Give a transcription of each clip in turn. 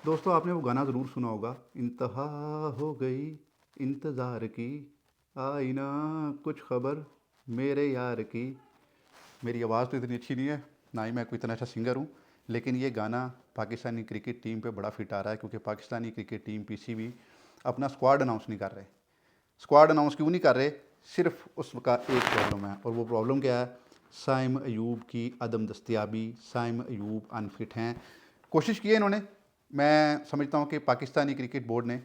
दोस्तों आपने वो गाना ज़रूर सुना होगा, इंतहा हो गई इंतज़ार की, आई ना कुछ खबर मेरे यार की। मेरी आवाज़ तो इतनी अच्छी नहीं है, ना ही मैं कोई इतना अच्छा सिंगर हूँ, लेकिन ये गाना पाकिस्तानी क्रिकेट टीम पे बड़ा फिट आ रहा है क्योंकि पाकिस्तानी क्रिकेट टीम पीसीबी अपना स्क्वाड अनाउंस नहीं कर रहे। स्क्वाड अनाउंस क्यों नहीं कर रहे? सिर्फ उसका एक प्रॉब्लम है, और वो प्रॉब्लम क्या है? साइम अयूब की अदम दस्तयाबी। साइम अयूब अनफिट हैं। कोशिश की है इन्होंने, मैं समझता हूँ कि पाकिस्तानी क्रिकेट बोर्ड ने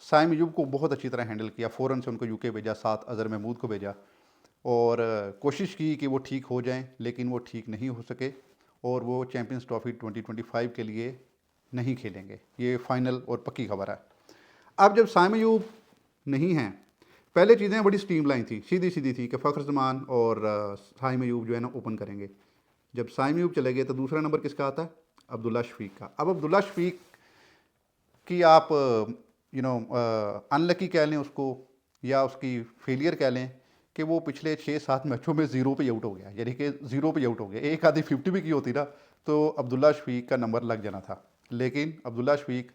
साइम अयूब को बहुत अच्छी तरह हैंडल किया। फ़ौरन से उनको यूके भेजा, साथ अज़हर महमूद को भेजा, और कोशिश की कि वो ठीक हो जाएं, लेकिन वो ठीक नहीं हो सके और वो चैम्पियंस ट्रॉफी 2025 के लिए नहीं खेलेंगे। ये फाइनल और पक्की खबर है। अब जब साइम अयूब नहीं हैं, पहले चीज़ें बड़ी स्ट्रीमलाइन थी, सीधी सीधी थी कि फ़खर जमान और साइम अयूब जो है ना ओपन करेंगे। जब साइम अयूब चले गए तो दूसरा नंबर किसका आता है? अब्दुल्ला शफीक का। अब अब्दुल्ला शफीक कि आप अनलकी कह लें उसको, या उसकी फेलियर कह लें, कि वो पिछले 6-7 मैचों में ज़ीरो पे आउट हो गया, यानी कि ज़ीरो पे आउट हो गया। एक आधी 50 भी की होती ना तो अब्दुल्ला शफीक का नंबर लग जाना था, लेकिन अब्दुल्ला शफीक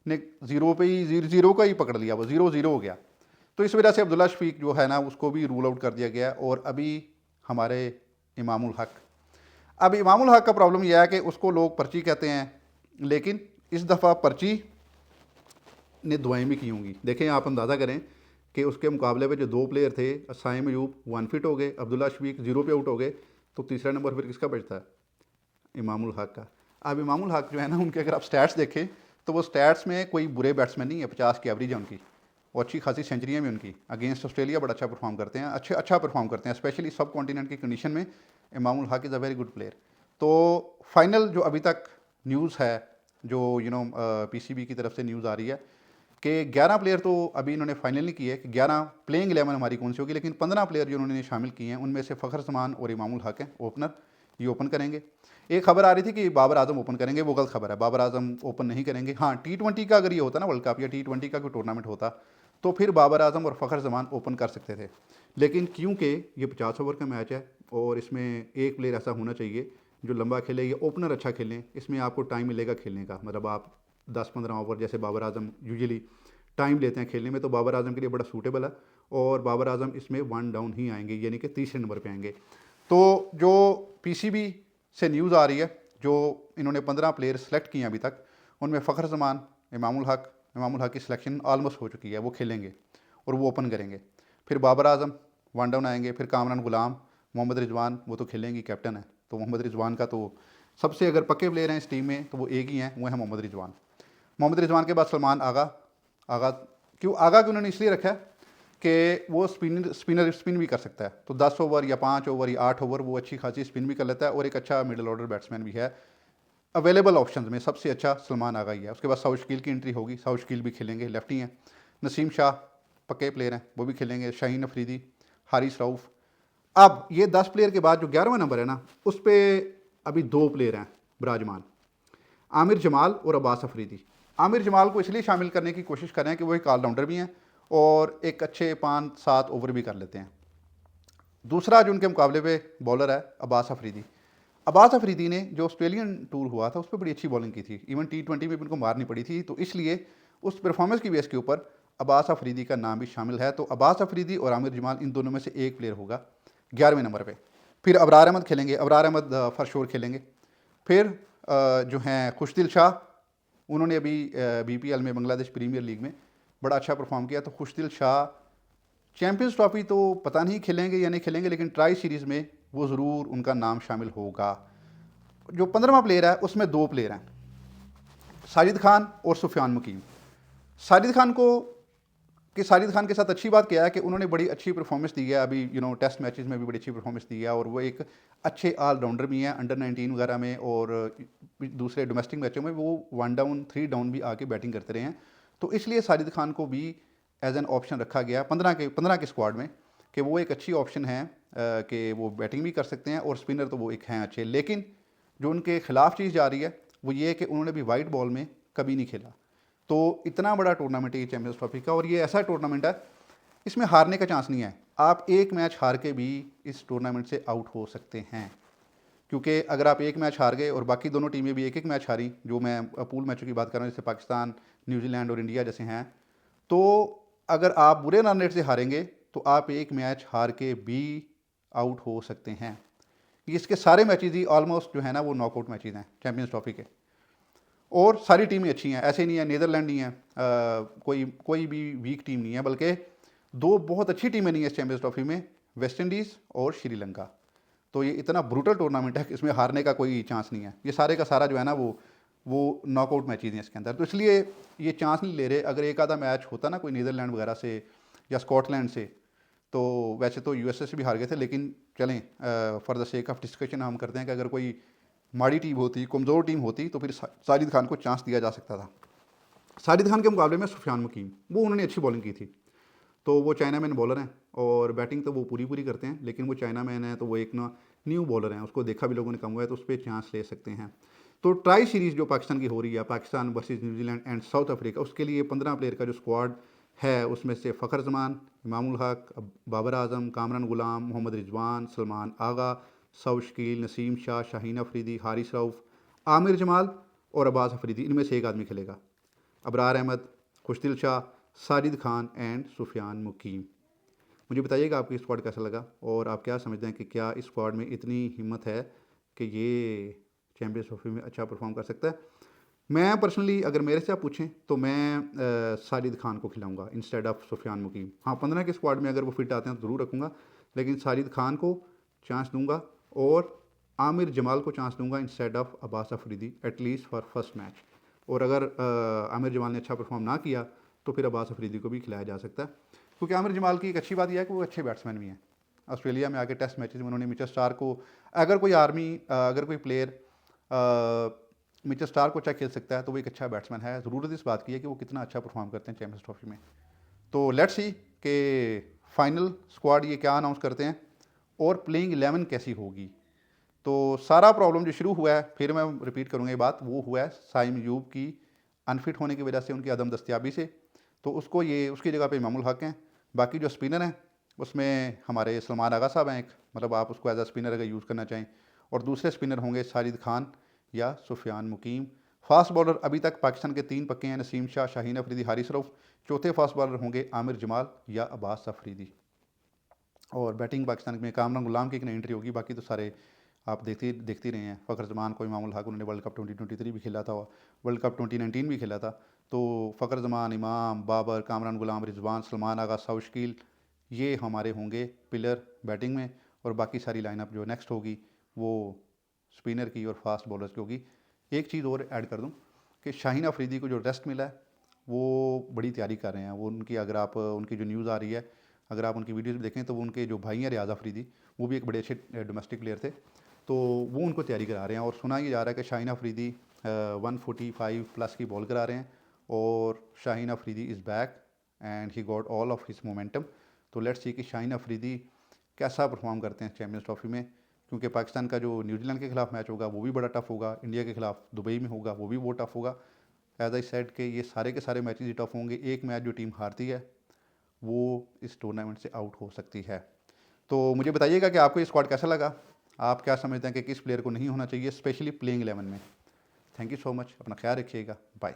ने ज़ीरो पे ही ज़ीरो का ही पकड़ लिया, वो ज़ीरो ज़ीरो हो गया। तो इस वजह से अब्दुल्ला शफीक जो है ना उसको भी रूल आउट कर दिया गया। और अभी हमारे इमामुल हक, अब इमामुल हक का प्रॉब्लम यह है कि उसको लोग पर्ची कहते हैं, लेकिन इस दफ़ा पर्ची ने दुआएं भी की होंगी। देखें, आप अंदाज़ा करें कि उसके मुकाबले पे जो दो प्लेयर थे, साइम अयूब वन फिट हो गए, अब्दुल्ला शफीक ज़ीरो पे आउट हो गए, तो तीसरा नंबर फिर किसका बचता है? इमामुल हक का। अब इमामुल हक जो है ना, उनके अगर आप स्टैट्स देखें तो वो स्टैट्स में कोई बुरे बैट्समैन नहीं है, 50 की एवरेज है उनकी, और अच्छी खासी सेंचुरियाँ भी उनकी। अगेंस्ट ऑस्ट्रेलिया बड़ा अच्छा परफॉर्म करते हैं, अच्छा परफॉर्म करते हैं, स्पेशली सब कॉन्टीनेंट की कंडीशन में Imamul Haq is a very good player. तो फाइनल जो अभी तक न्यूज़ है, जो पीसीबी की तरफ से न्यूज़ आ रही है कि 11 प्लेयर तो अभी इन्होंने फाइनल नहीं किए कि 11 प्लेइंग 11 हमारी कौन सी होगी, लेकिन 15 प्लेयर जो उन्होंने शामिल किए हैं उनमें से फ़खर जमान और इमामुल हक हैं ओपनर, ये ओपन करेंगे। एक खबर आ रही थी कि बाबर आजम ओपन करेंगे, वो गलत खबर है, बाबर आजम ओपन नहीं करेंगे। हाँ, T20 का अगर ये होता ना वर्ल्ड कप, या T20 का कोई टूर्नामेंट होता, तो फिर बाबर आजम और फ़खर जमान ओपन कर सकते थे। लेकिन क्योंकि ये 50 ओवर का मैच है और इसमें एक प्लेयर ऐसा होना चाहिए जो लंबा खेले या ओपनर अच्छा खेलें, इसमें आपको टाइम मिलेगा खेलने का। मतलब आप 10-15 ओवर, जैसे बाबर आजम यूजुअली टाइम लेते हैं खेलने में, तो बाबर आजम के लिए बड़ा सूटेबल है। और बाबर आजम इसमें वन डाउन ही आएंगे, यानी कि तीसरे नंबर पे आएंगे। तो जो पीसीबी से न्यूज़ आ रही है, जो इन्होंने 15 प्लेयर सेलेक्ट किए हैं अभी तक, उनमें फ़खर जमान, इमामुल हक की सिलेक्शन ऑलमोस्ट हो चुकी है, वो खेलेंगे और वो ओपन करेंगे। फिर बाबर आजम वन डाउन आएंगे, फिर कामरान गुलाम, मोहम्मद रिजवान, वो तो खेलेंगी, कैप्टन है। तो मोहम्मद रिजवान का तो सबसे अगर पक्के प्लेयर हैं इस टीम में तो वो एक ही हैं, वो है मोहम्मद रिजवान। मोहम्मद रिजवान के बाद सलमान आगा। आगा क्यों उन्होंने इसलिए रखा है कि वो स्पिन भी कर सकता है, तो 10 ओवर या 5 ओवर या 8 ओवर वो अच्छी खासी स्पिन भी कर लेता है, और एक अच्छा मिडिल ऑर्डर बैट्समैन भी है। अवेलेबल ऑप्शन में सबसे अच्छा सलमान आगा ही है। उसके बाद साउथ शकील की एंट्री होगी, साउथ शकील भी खेलेंगे, लेफ्टी हैं। नसीम शाह पक्के प्लेयर हैं, वो भी खेलेंगे। शाहीन अफरीदी, हारिस रऊफ़। अब ये 10 प्लेयर के बाद जो 11वां नंबर है ना, उस पर अभी दो प्लेयर हैं विराजमान, आमिर जमाल और अब्बास अफरीदी। आमिर जमाल को इसलिए शामिल करने की कोशिश कर रहे हैं कि वो एक ऑलराउंडर भी हैं और एक अच्छे 5-7 ओवर भी कर लेते हैं। दूसरा जो उनके मुकाबले पे बॉलर है अब्बास अफरीदी। अब्बास अफरीदी ने जो ऑस्ट्रेलियन टूर हुआ था उस पर बड़ी अच्छी बॉलिंग की थी, इवन T20 में भी उनको मारनी पड़ी थी, तो इसलिए उस परफॉर्मेंस की बेस के ऊपर अब्बास अफरीदी का नाम भी शामिल है। तो अब्बास अफरीदी और आमिर जमाल, इन दोनों में से एक प्लेयर होगा 11वें नंबर पर। फिर अबरार अहमद खेलेंगे, अबरार अहमद फॉर श्योर खेलेंगे। फिर जो हैं खुशदिल शाह, उन्होंने अभी BPL में, बांग्लादेश प्रीमियर लीग में बड़ा अच्छा परफॉर्म किया। तो खुशदिल शाह चैंपियंस ट्रॉफी तो पता नहीं खेलेंगे या नहीं खेलेंगे, लेकिन ट्राई सीरीज़ में वो ज़रूर उनका नाम शामिल होगा। जो 15वां प्लेयर है उसमें दो प्लेयर हैं, साजिद खान और सुफियान मुकीम। साजिद खान को साजिद खान के साथ अच्छी बात क्या है कि उन्होंने बड़ी अच्छी परफॉर्मेंस दी है अभी, टेस्ट मैचेस में भी बड़ी अच्छी परफॉर्मेंस दी है, और वो एक अच्छे ऑलराउंडर भी हैं अंडर 19 वगैरह में, और दूसरे डोमेस्टिक मैचों में वो 1 डाउन 3 डाउन भी आके बैटिंग करते रहे हैं। तो इसलिए साजिद खान को भी एज एन ऑप्शन रखा गया 15 के स्क्वाड में, कि वो एक अच्छी ऑप्शन है, कि वो बैटिंग भी कर सकते हैं, और स्पिनर तो वो एक हैं अच्छे। लेकिन जो उनके खिलाफ चीज़ जा रही है वो ये है कि उन्होंने भी वाइट बॉल में कभी नहीं खेला। तो इतना बड़ा टूर्नामेंट है ये चैंपियंस ट्रॉफी का, और ये ऐसा टूर्नामेंट है इसमें हारने का चांस नहीं है। आप एक मैच हार के भी इस टूर्नामेंट से आउट हो सकते हैं। क्योंकि अगर आप एक मैच हार गए और बाकी दोनों टीमें भी एक एक मैच हारी, जो मैं पूल मैचों की बात कर रहा हूँ जैसे पाकिस्तान, न्यूजीलैंड और इंडिया जैसे हैं, तो अगर आप बुरे रन रेट से हारेंगे तो आप एक मैच हार के भी आउट हो सकते हैं। इसके सारे मैचेज ही ऑलमोस्ट जो है ना वो नॉकआउट मैचेज हैं चैंपियंस ट्रॉफी के, और सारी टीमें अच्छी हैं, ऐसे नहीं है नीदरलैंड नहीं है, कोई कोई भी वीक टीम नहीं है, बल्कि दो बहुत अच्छी टीमें नहीं है इस चैंपियंस ट्रॉफी में, वेस्ट इंडीज़ और श्रीलंका। तो ये इतना ब्रूटल टूर्नामेंट है कि इसमें हारने का कोई चांस नहीं है। ये सारे का सारा जो है ना वो नॉकआउट मैचेज हैं इसके अंदर, तो इसलिए ये चांस नहीं ले रहे। अगर एक आधा मैच होता ना कोई नीदरलैंड वगैरह से या स्कॉटलैंड से, तो वैसे तो यूएसए से भी हार गए थे, लेकिन चलें for the sake of discussion हम करते हैं कि अगर कोई माड़ी टीम होती, कमज़ोर टीम होती, तो फिर साजिद खान को चांस दिया जा सकता था। साजिद खान के मुकाबले में सुफियान मुकीम, वो उन्होंने अच्छी बॉलिंग की थी। तो वो चाइना मैन बॉलर हैं और बैटिंग तो वो पूरी पूरी करते हैं, लेकिन वो चाइना मैन है तो वो एक ना न्यू बॉलर हैं, उसको देखा भी लोगों ने कम हुआ है, तो उस पर चांस ले सकते हैं। तो ट्राई सीरीज़ जो पाकिस्तान की हो रही है, Pakistan versus New Zealand and south Africa, उसके लिए 15 प्लेयर का जो स्क्वाड है, उसमें से फ़खर जमान, इमामुल हक, बाबर आजम, कामरान गुलाम, मोहम्मद रिजवान, सलमान आगा, सऊद शकील, नसीम शाह, शाहीन अफरीदी, हारिस रऊफ़, आमिर जमाल और अब्बास अफरीदी, इनमें से एक आदमी खेलेगा। अबरार अहमद, खुशदिल शाह, साजिद खान एंड सुफियान मुकीम। मुझे बताइएगा आपको ये स्क्वाड कैसा लगा, और आप क्या समझते हैं कि क्या इस स्क्वाड में इतनी हिम्मत है कि ये चैंपियंस ट्रॉफी में अच्छा परफॉर्म कर सकता है। मैं पर्सनली अगर मेरे से आप पूछें तो मैं साजिद खान को खिलाऊंगा इंस्टेड ऑफ सुफियान मुकीम। हाँ, 15 के स्क्वाड में अगर वो फिट आते हैं तो ज़रूर रखूँगा, लेकिन साजिद खान को चांस दूंगा और आमिर जमाल को चांस दूंगा instead of Abbas Afridi, at least for first match. और अगर आमिर जमाल ने अच्छा परफॉर्म ना किया तो फिर अब्बास अफरीदी को भी खिलाया जा सकता है, क्योंकि आमिर जमाल की एक अच्छी बात यह है कि वो अच्छे बैट्समैन भी हैं। ऑस्ट्रेलिया में आके टेस्ट मैचेस में उन्होंने मिचेल स्टार को, अगर कोई प्लेयर मिचेल स्टार को अच्छा खेल सकता है तो वो एक अच्छा बैट्समैन है। ज़रूरत इस बात की है कि वो कितना अच्छा परफॉर्म करते हैं चैंपियंस ट्रॉफी में। तो लेट्स सी कि फाइनल स्क्वाड ये क्या अनाउंस करते हैं और प्लेइंग 11 कैसी होगी। तो सारा प्रॉब्लम जो शुरू हुआ है, फिर मैं रिपीट करूँगा ये बात, वो हुआ है साइम यूब की अनफिट होने की वजह से, उनकी अदम दस्तियाबी से। तो उसकी जगह पे इमामुल हक हैं। बाकी जो स्पिनर हैं उसमें हमारे सलमान आगा साहब हैं एक, मतलब आप उसको एज अ स्पिनर अगर यूज़ करना चाहें, और दूसरे स्पिनर होंगे साजिद खान या सुफियान मुकीम। फास्ट बॉलर अभी तक पाकिस्तान के 3 पक्के हैं, नसीम शाह, शाहीन अफरीदी, हारिस रऊफ़। चौथे फास्ट बॉलर होंगे आमिर जमाल या अब्बास अफरीदी। और बैटिंग पाकिस्तान में कामरान गुलाम की एक नई एंट्री होगी, बाकी तो सारे आप देखते रहे हैं। फ़खर जमान को, इमामुल हक, उन्होंने वर्ल्ड कप 2023 भी खेला था, वर्ल्ड कप 2019 भी खेला था। तो फ़खर जमान, इमाम, बाबर, कामरान गुलाम, रिजवान, सलमान आगा, सऊद शकील, ये हमारे होंगे पिलर बैटिंग में। और बाकी सारी लाइनअप जो नेक्स्ट होगी वो स्पिनर की और फास्ट बॉलर्स की होगी। एक चीज़ और ऐड कर दूं कि शाहीन अफरीदी को जो रेस्ट मिला है वो बड़ी तैयारी कर रहे हैं। वो उनकी, अगर आप उनकी जो न्यूज़ आ रही है, अगर आप उनकी वीडियोज़ भी देखें तो वो उनके जो भाई हैं रियाज़ अफरीदी, वो भी एक बड़े अच्छे डोमेस्टिक प्लेयर थे, तो वो उनको तैयारी करा रहे हैं। और सुना ये जा रहा है कि शाहीन अफरीदी 145 प्लस की बॉल करा रहे हैं, और Shaheen Afridi is back and he got all of his momentum. तो लेट्स सी कि शाहीन अफरीदी कैसा परफॉर्म करते हैं चैम्पियंस ट्रॉफी में, क्योंकि पाकिस्तान का जो न्यूजीलैंड के खिलाफ मैच होगा वो भी बड़ा टफ होगा, इंडिया के खिलाफ दुबई में होगा वो भी बहुत टफ होगा। एज आई सेड के ये सारे के सारे मैचेस ही टफ होंगे। एक मैच जो टीम हारती है वो इस टूर्नामेंट से आउट हो सकती है। तो मुझे बताइएगा कि आपको ये स्क्वाड कैसा लगा, आप क्या समझते हैं कि किस प्लेयर को नहीं होना चाहिए, स्पेशली प्लेइंग 11 में। थैंक यू सो मच, अपना ख्याल रखिएगा, बाय।